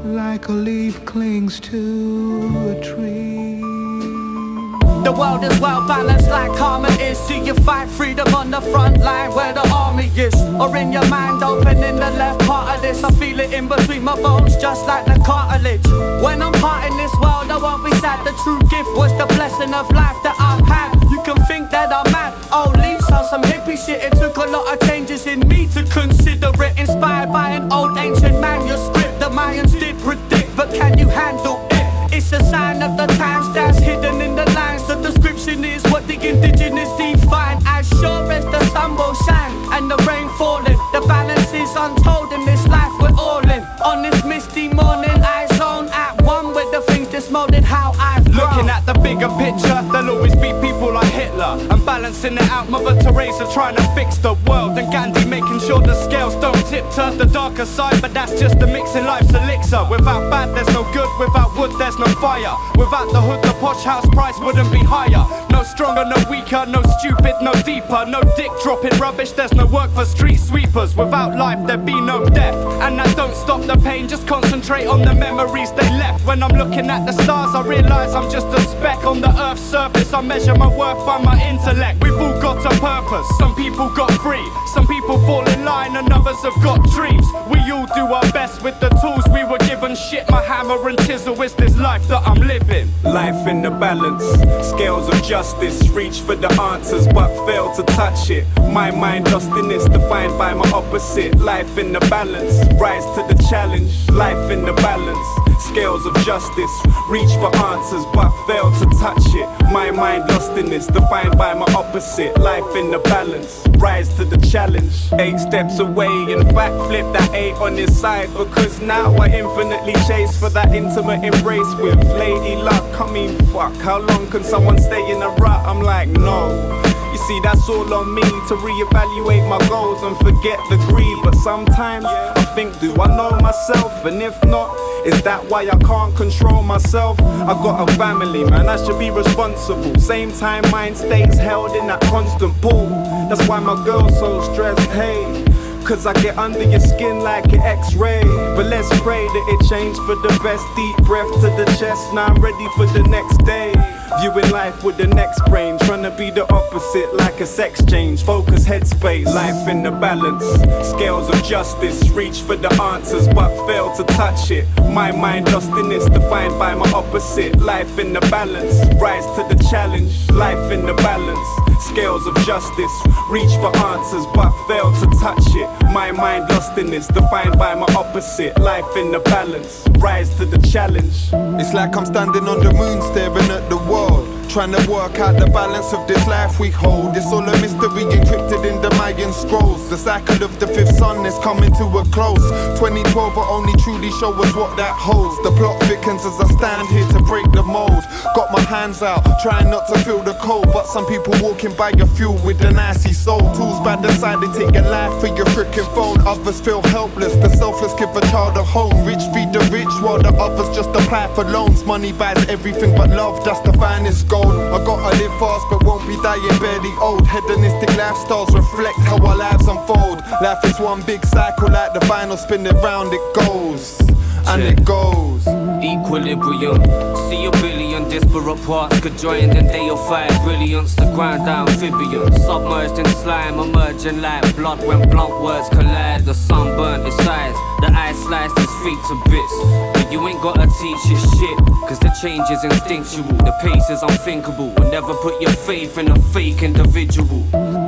like a leaf clings to a tree. The world is well balanced like karma is. Do you fight freedom on the front line where the army is? Or in your mind open in the left part of this? I feel it in between my bones just like the cartilage. When I'm parting this world I won't be sad. The true gift was the blessing of life that I've had. You can think that I'm mad, oh leaves on some hippie shit. It took a lot of changes in me to consider it. Inspired by an old ancient manuscript. The Mayans did predict, but can you handle it? It's a sign of the times that's hidden in the lines. The description is what the indigenous define. As sure as the sun will shine and the rain falling, the balance is untold in this life we're all in. On this misty morning I zone at one with the things that's molded how I've grown. Looking at the bigger picture, there'll always be people like Hitler, and balancing it out, Mother Teresa trying to fix the world, and Gandhi making sure the scales don't tip to the darker side. But that's just the mixing life's elixir. Without bad there's no good, without wood there's no fire. Without the hood the posh house price wouldn't be higher. No stronger, no weaker, no stupid, no deeper. No dick dropping rubbish, there's no work for street sweepers. Without life there'd be no death, and that don't stop the pain, just concentrate on the memories they left. When I'm looking at the stars I realise I'm just a speck on the earth's surface. I measure my worth by my intellect. We've all got a purpose, some people got free, some people fall in line and others have got dreams. We all do our best with the tools we were given. Shit, my hammer and chisel is this life that I'm living. Life in the balance, scales of justice. Reach for the answers but fail to touch it. My mind lost in this, defined by my opposite. Life in the balance, rise to the challenge. Life in the balance, scales of justice. Reach for answers but fail to touch it. My mind lost in this, defined by my opposite. Life in the balance, rise to the challenge. 8 steps away, in fact flip that 8 on his side, because now I infinitely chase for that intimate embrace with Lady Luck. I mean fuck, how long can someone stay in a rut? I'm like no. You see, that's all on me to reevaluate my goals and forget the greed. But sometimes I think, do I know myself? And if not, is that why I can't control myself? I got a family, man, I should be responsible. Same time, mind stays held in that constant pull. That's why my girl's so stressed, hey. Cause I get under your skin like an x-ray. But let's pray that it changed for the best. Deep breath to the chest, now I'm ready for the next day. Viewing life with the next brain, trying to be the opposite like a sex change. Focus headspace, life in the balance, scales of justice. Reach for the answers but fail to touch it. My mind lost in this, defined by my opposite. Life in the balance, rise to the challenge. Life in the balance, scales of justice. Reach for answers but fail to touch it. My mind lost in this, defined by my opposite. Life in the balance, rise to the challenge. It's like I'm standing on the moon staring at the world, trying to work out the balance of this life we hold. It's all a mystery encrypted in the Mayan scrolls. The cycle of the fifth sun is coming to a close. 2012 will only truly show us what that holds. The plot thickens as I stand here to break the mold. Got my hands out, trying not to feel the cold, but some people walking by your fuel with an icy soul. Tools by the side, they take your life for your freaking phone. Others feel helpless, the selfless give a child a home. Rich feed the rich while the others just apply for loans. Money buys everything but love, that's the finest gold. I gotta live fast but won't be dying barely old. Hedonistic lifestyles reflect how our lives unfold. Life is one big cycle like the vinyl spinning round, it goes and it goes. Equilibrium, see a billion disparate parts conjoined and they'll fight brilliance. The grind amphibian, submerged in slime, emerging like blood when blunt words collide. The sun burnt his eyes, the ice sliced his feet to bits. But you ain't gotta teach your shit, cause the change is instinctual, the pace is unthinkable. And never put your faith in a fake individual.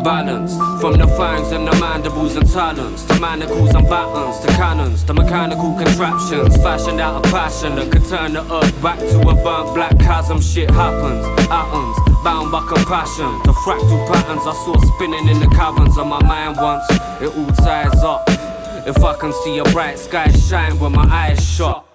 Balance, from the fangs and the mandibles and talons, to manacles and battens, to cannons, to mechanical contraptions, fashioned out of passion that could turn the earth back to a burnt black chasm. Shit happens, atoms, bound by compassion. The fractal patterns I saw spinning in the caverns of my mind once, it all ties up. If I can see a bright sky shine when my eyes shut,